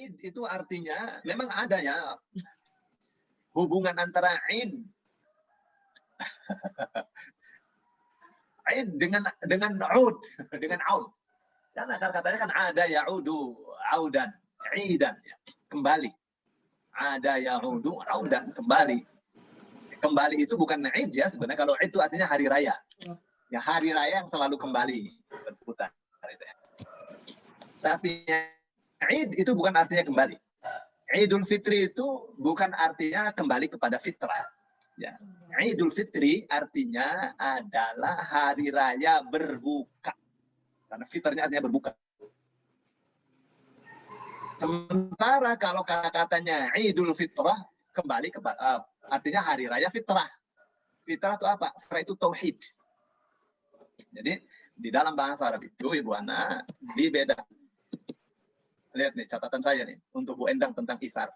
Id itu artinya memang ada ya hubungan antara id id dengan aud dengan aud. Karena katanya kan ada yaudu audan, idan ya, kembali. Ada yaudu audan, kembali. Kembali itu bukan id ya sebenarnya. Kalau id itu artinya hari raya. Ya hari raya yang selalu kembali berputar. Tapi id itu bukan artinya kembali. Idul Fitri itu bukan artinya kembali kepada fitrah. Ya. Idul Fitri artinya adalah hari raya berbuka. Karena fitrnya artinya berbuka. Sementara kalau kata-katanya Idul Fitrah kembali ke artinya hari raya fitrah. Fitrah itu apa? Fitrah itu tauhid. Jadi di dalam bahasa Arab itu Ibu Ana dibeda. Lihat nih catatan saya nih untuk Bu Endang tentang ifar.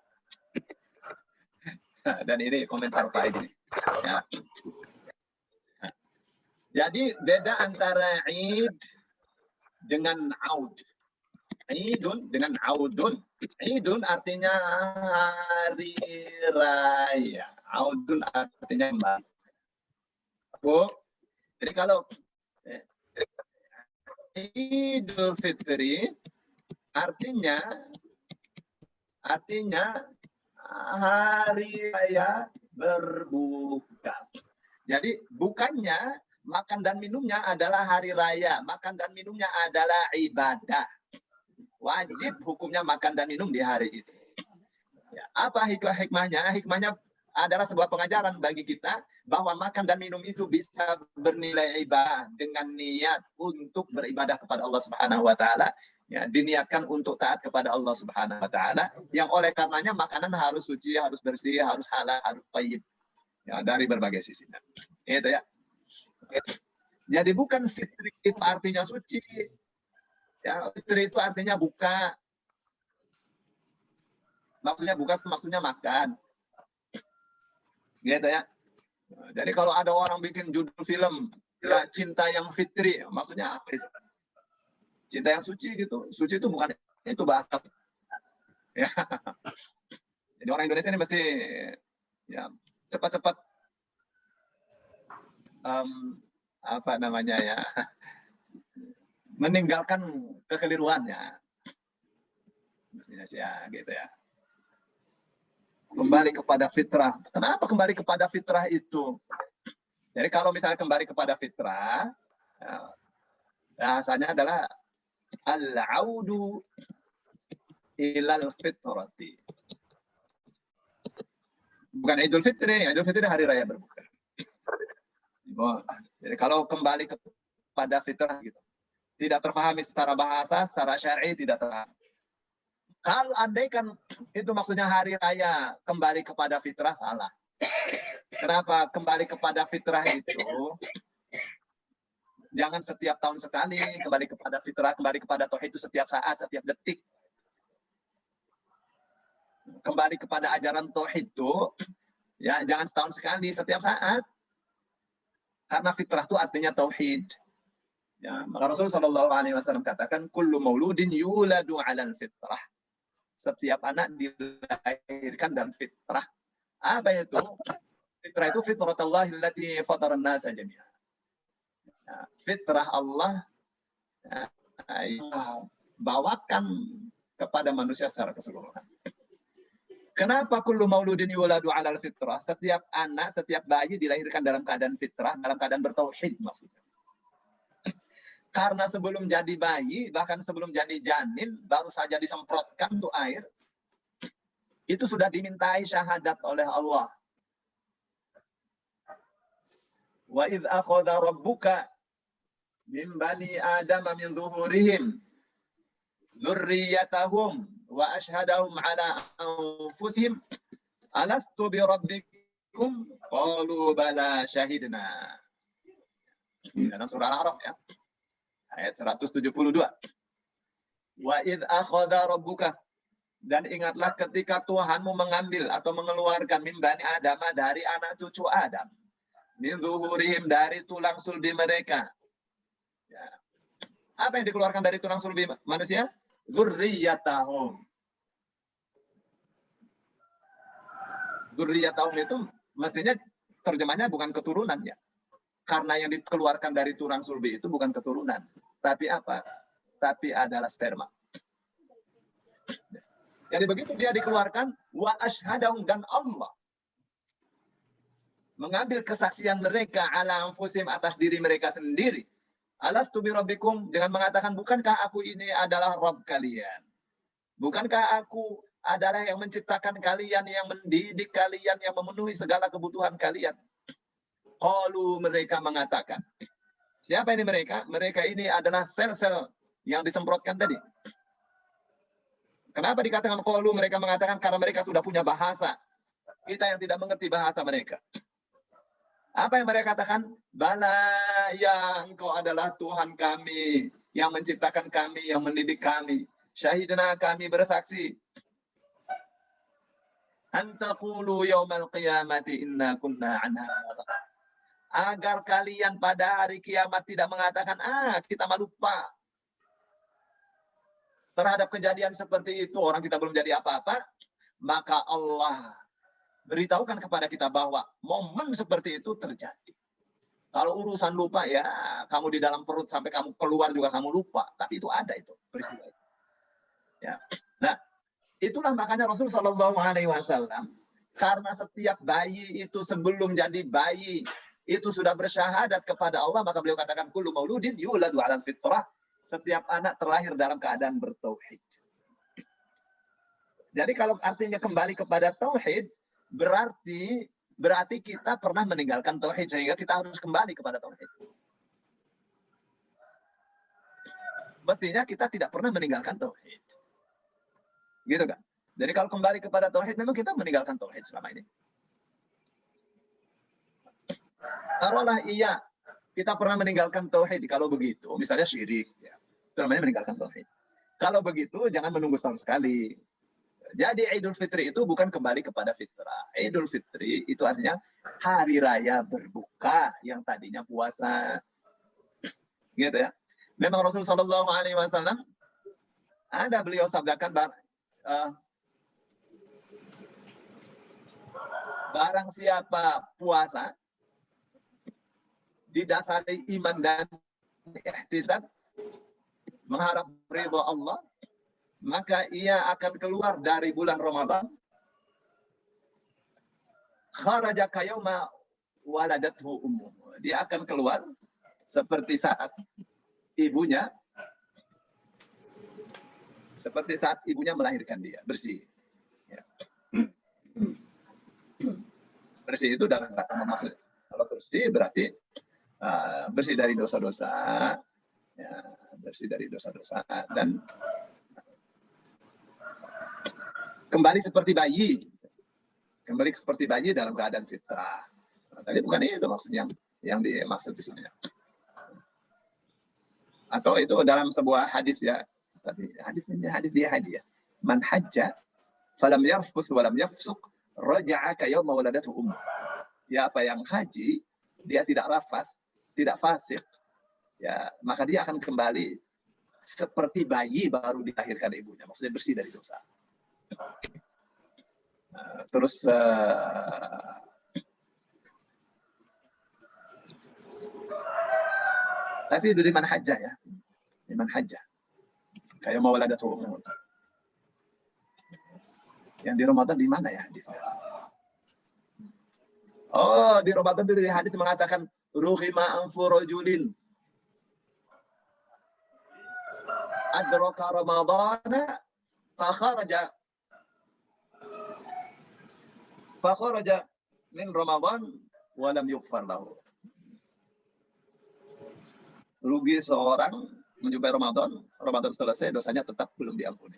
Dan ini komentar Pak ini. Ya. Jadi beda antara Id dengan Aud. Idun dengan Audun. Idun artinya hari raya. Audun artinya kembali. Bu, jadi kalau Idul Fitri artinya hari raya berbuka. Jadi bukannya makan dan minumnya adalah hari raya, makan dan minumnya adalah ibadah. Wajib hukumnya makan dan minum di hari itu. Ya, apa hikmahnya? Hikmahnya adalah sebuah pengajaran bagi kita bahwa makan dan minum itu bisa bernilai ibadah dengan niat untuk beribadah kepada Allah Subhanahu wa taala. Ya, diniatkan untuk taat kepada Allah Subhanahu wa taala yang oleh karenanya makanan harus suci, harus bersih, harus halal, harus thayyib. Ya, dari berbagai sisi. Itu ya. Jadi bukan fitri itu artinya suci. Ya, fitri itu artinya buka. Maksudnya buka itu maksudnya makan. Gitu ya. Jadi kalau ada orang bikin judul film ya cinta yang fitri, maksudnya apa itu? Cinta yang suci gitu. Suci itu bukan itu bahasa. Ya. Jadi orang Indonesia ini mesti ya cepat-cepat apa namanya ya meninggalkan kekeliruannya. Mestinya sih ya gitu ya. Kembali kepada fitrah. Kenapa kembali kepada fitrah itu? Jadi kalau misalnya kembali kepada fitrah, ya, bahasanya adalah al-audu ilal fitrati. Bukan Idul Fitri, Idul Fitri hari raya berbuka. Jadi kalau kembali kepada fitrah gitu, tidak terpahami secara bahasa, secara syar'i tidak terpahami. Kalau andaikan itu maksudnya hari raya kembali kepada fitrah, salah. Kenapa? Kembali kepada fitrah itu jangan setiap tahun sekali kembali kepada fitrah, kembali kepada tauhid itu setiap saat, setiap detik. Kembali kepada ajaran tauhid itu ya jangan setahun sekali, setiap saat. Karena fitrah itu artinya tauhid. Ya, maka Rasulullah SAW katakan kullu mauludin yuladu 'alal fitrah. Setiap anak dilahirkan dan fitrah. Apa itu? Fitrah itu fitratullahi allati fatara an-nasa jami'an. Ya, fitrah Allah bawakan kepada manusia secara keseluruhan. Kenapa kullu mauludin yuladu 'alal fitrah? Setiap anak, setiap bayi dilahirkan dalam keadaan fitrah, dalam keadaan bertauhid maksudnya. Karena sebelum jadi bayi, bahkan sebelum jadi janin, baru saja disemprotkan tuh air, itu sudah dimintai syahadat oleh Allah. Wa idz akhadha rabbuka min bani adama min zuhurihim dzurriyyatahum wa ashhadahum ala anfusihim alastu bi rabbikum qalu bala syahidna. Dalam surah Al-A'raf ya. Ayat 172. Wa idz akhadha rabbuka, dan ingatlah ketika Tuhanmu mengambil atau mengeluarkan min bani Adam, dari anak cucu Adam, min zuhurihim, dari tulang sulbi mereka. Ya. Apa yang dikeluarkan dari tulang sulbi manusia? Dzurriyyatahum. Dzurriyyatahum itu mestinya terjemahnya bukan keturunan ya. Karena yang dikeluarkan dari tulang sulbi itu bukan keturunan. Tapi apa? Tapi adalah sperma. Jadi begitu dia dikeluarkan, wa asyhadahum, dan Allah mengambil kesaksian mereka ala anfusim, atas diri mereka sendiri. Alastu bi rabbikum, dengan mengatakan, bukankah aku ini adalah Rabb kalian? Bukankah aku adalah yang menciptakan kalian, yang mendidik kalian, yang memenuhi segala kebutuhan kalian? Qalu, mereka mengatakan. Siapa ini mereka? Mereka ini adalah sel-sel yang disemprotkan tadi. Kenapa dikatakan qalu? Mereka mengatakan karena mereka sudah punya bahasa. Kita yang tidak mengerti bahasa mereka. Apa yang mereka katakan? Bala, ya engkau adalah Tuhan kami, yang menciptakan kami, yang mendidik kami. Syahidna, kami bersaksi. Antaqulu yaumal qiyamati inna kunna anha. Agar kalian pada hari kiamat tidak mengatakan, kita lupa. Terhadap kejadian seperti itu, orang kita belum jadi apa-apa, maka Allah beritahukan kepada kita bahwa momen seperti itu terjadi. Kalau urusan lupa, ya kamu di dalam perut sampai kamu keluar juga kamu lupa. Tapi itu ada itu peristiwa itu. Ya. Nah, itulah makanya Rasul Shallallahu Alaihi Wasallam, karena setiap bayi itu sebelum jadi bayi itu sudah bersyahadat kepada Allah, maka beliau katakan kullu mauludin yuladu 'alal fitrah. Setiap anak terlahir dalam keadaan bertauhid. Jadi kalau artinya kembali kepada tauhid, berarti kita pernah meninggalkan tauhid, sehingga kita harus kembali kepada tauhid. Mestinya kita tidak pernah meninggalkan tauhid. Gitu kan? Jadi kalau kembali kepada tauhid, memang kita meninggalkan tauhid selama ini. Taruhlah iya, kita pernah meninggalkan tauhid. Kalau begitu, misalnya syirik, ya, itu namanya meninggalkan tauhid. Kalau begitu, jangan menunggu setahun sekali. Jadi Idul Fitri itu bukan kembali kepada fitrah. Idul Fitri itu artinya hari raya berbuka yang tadinya puasa. Gitu ya. Memang Rasulullah SAW ada beliau sabdakan barang siapa puasa didasari iman dan ihtisab, mengharap ridha Allah, maka ia akan keluar dari bulan Ramadan kharaja kayawma waladathu ummuh. Dia akan keluar seperti saat ibunya melahirkan dia, bersih. Ya. Bersih itu dalam kata maksud. Kalau bersih berarti bersih dari dosa-dosa, ya, bersih dari dosa-dosa dan kembali seperti bayi dalam keadaan fitrah. Nah, tadi bukan itu maksudnya yang dimaksud di sini. Atau itu dalam sebuah hadis ya. Tadi hadis dia haji ya. Man hajja falam yarfuth walam yafsuq raja'a ka yauma waladathu ummuh. Ya, apa yang haji dia tidak rafath, tidak fasik, ya maka dia akan kembali seperti bayi baru dilahirkan ibunya. Maksudnya bersih dari dosa. Terus tapi itu di man hajjah ya. Di man hajjah. Kayak mau waladatu umur. Yang di Ramadan di mana ya? Oh, di Ramadan itu di hadis mengatakan ruhima anfu rajulin adraka ramadana fakharaja min Ramadan wa lam yughfar lahu. Rugi seorang menjumpai Ramadan selesai, dosanya tetap belum diampuni.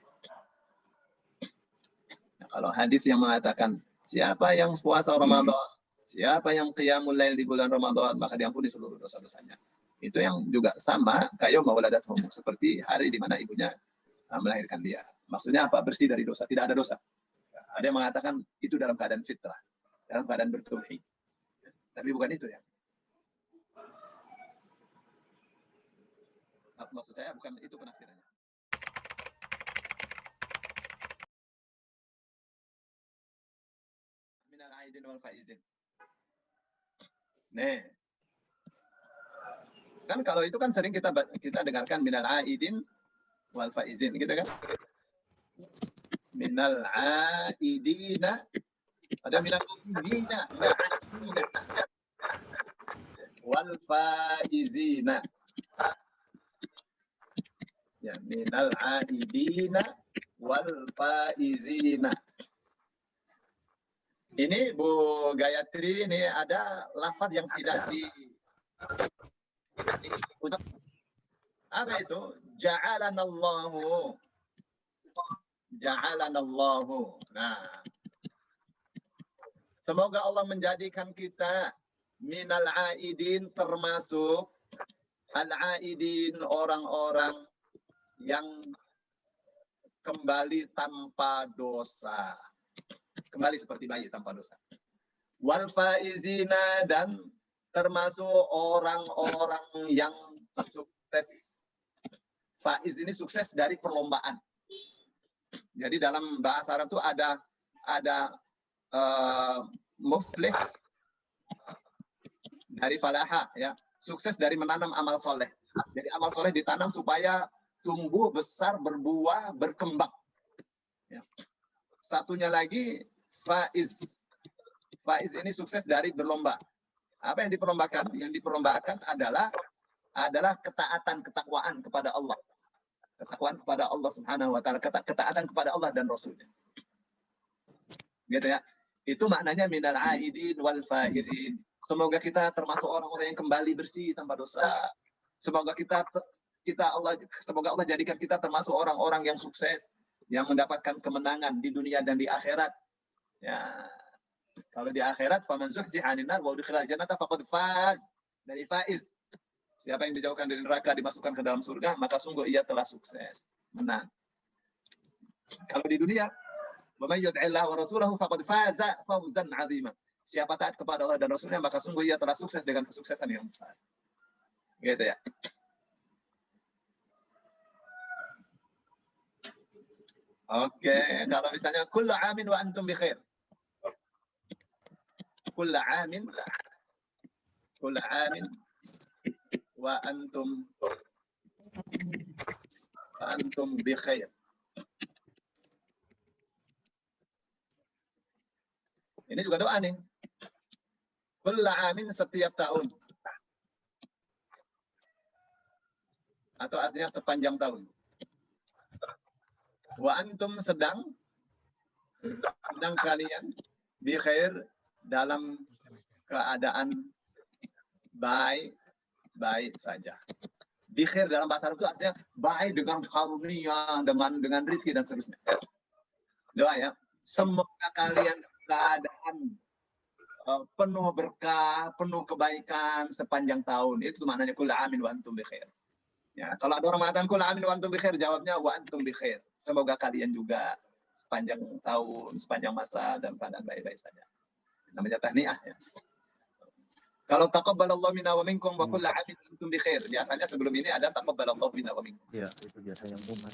Nah, kalau hadis yang mengatakan siapa yang puasa Ramadan, siapa yang qiyamul lail di bulan Ramadan, maka diampuni seluruh dosa-dosanya. Itu yang juga sama kayak mawaladathu, seperti hari di mana ibunya melahirkan dia. Maksudnya apa? Bersih dari dosa, tidak ada dosa. Ada yang mengatakan itu dalam keadaan fitrah, dalam keadaan bertauhid. Tapi bukan itu ya. Maksud saya bukan itu penafsirannya. Minal aidin wal faizin. Nih. Kan kalau itu kan sering kita dengarkan minal aidin wal faizin gitu kan. Minal aidina ada minal aidina wal faizina. Ya, minal aidina wal faizina. Ini Bu Gayatri, ini ada lafaz yang tidak apa itu? Ja'alanallahu. Ja'alanallahu. Nah, semoga Allah menjadikan kita minal aidin, termasuk al-aidin, orang-orang yang kembali tanpa dosa. Kembali seperti bayi tanpa dosa. Wal faizina, dan termasuk orang-orang yang sukses. Faiz ini sukses dari perlombaan. Jadi dalam bahasa Arab itu ada muflih dari falaha, ya, sukses dari menanam amal soleh. Jadi amal soleh ditanam supaya tumbuh besar, berbuah, berkembang. Ya. Satunya lagi faiz. Faiz ini sukses dari berlomba. Apa yang diperlombakan? Yang diperlombakan adalah ketaatan, ketakwaan kepada Allah. Ketakwaan kepada Allah Subhanahu wa taala, ketaatan kepada Allah dan Rasulnya. Gitu ya. Itu maknanya minal aidin wal faizin. Semoga kita termasuk orang-orang yang kembali bersih tanpa dosa. Semoga semoga Allah jadikan kita termasuk orang-orang yang sukses, yang mendapatkan kemenangan di dunia dan di akhirat. Ya. Kalau di akhirat, faman zuhziha 'anil nar wa udkhilal jannata faqad faz. Dari faiz. Siapa yang dijauhkan dari neraka dimasukkan ke dalam surga, maka sungguh ia telah sukses, menang. Kalau di dunia, wa may yuti'illah wa rasulahu faqad faza fawzan 'azima. Siapa taat kepada Allah dan Rasulnya, maka sungguh ia telah sukses dengan kesuksesan yang besar. Gitu ya. Oke, kalau misalnya kullu 'amin wa antum bi khair. Kullu 'amin wa antum bi khair. Ini juga doa nih. Kullu 'amin, setiap tahun. Atau artinya sepanjang tahun. Wa antum, sedang kalian bi khair, dalam keadaan baik saja. Bi khair dalam bahasa Arab itu artinya baik, dengan karunia, dengan rizki dan seterusnya. Doa ya. Semoga kalian keadaan penuh berkah, penuh kebaikan sepanjang tahun. Itu maknanya kullu amin wa antum bi khair. Ya, kalau ada orang mengatakan kullu amin wa antum bi khair, jawabnya wa antum bi khair. Semoga kalian juga sepanjang tahun, sepanjang masa dalam keadaan baik-baik saja. Namanya tahniah ya. Kalau taqabbalallahu minna wa minkum wa kullu amin wa antum bi khair. Biasanya sebelum ini ada taqabbalallahu minna wa minkum. Ya, itu biasa yang umum.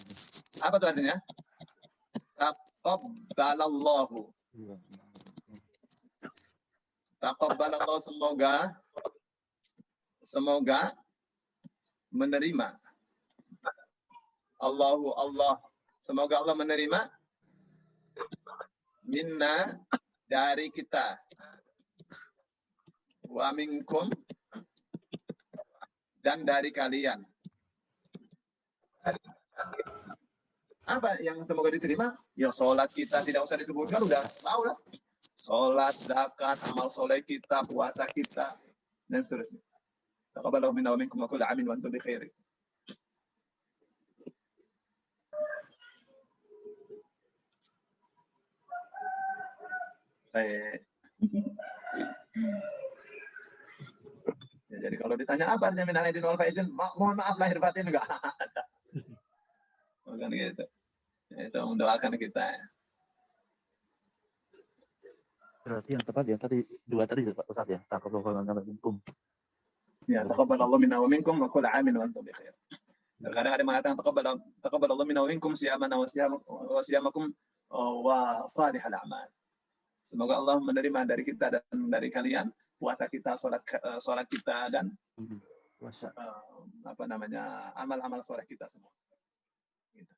Apa tuh artinya? Taqabbalallahu. Taqabbalallahu, semoga menerima. Allah, semoga Allah menerima minna, dari kita, wa minkum, dan dari kalian. Apa yang semoga diterima? Ya sholat kita, tidak usah disebutkan, udah tahu lah. Sholat, zakat, amal soleh kita, puasa kita, dan seterusnya. Taqabbalallahu minna wa minkum wa kullu amin wa antum bi khair. Ya, jadi kalau ditanya apa artinya minal aidin wal faizin, mohon maaf lahir batin enggak ada. Bukan gitu. Itu mendoakan kita. Berarti yang tepat ya tadi dua tadi Pak Ustaz ya. Taqabbalallahu minkum. Ya, taqabbalallahu minna wa minkum wa kullu amin wa antum bi khair. Kadang-kadang ada mengatakan taqabbalallahu minna wa minkum siyamana wa siyamakum wa salihal a'mal. Semoga Allah menerima dari kita dan dari kalian puasa kita, sholat kita, dan Puasa. amal-amal soleh kita semua. Gitu.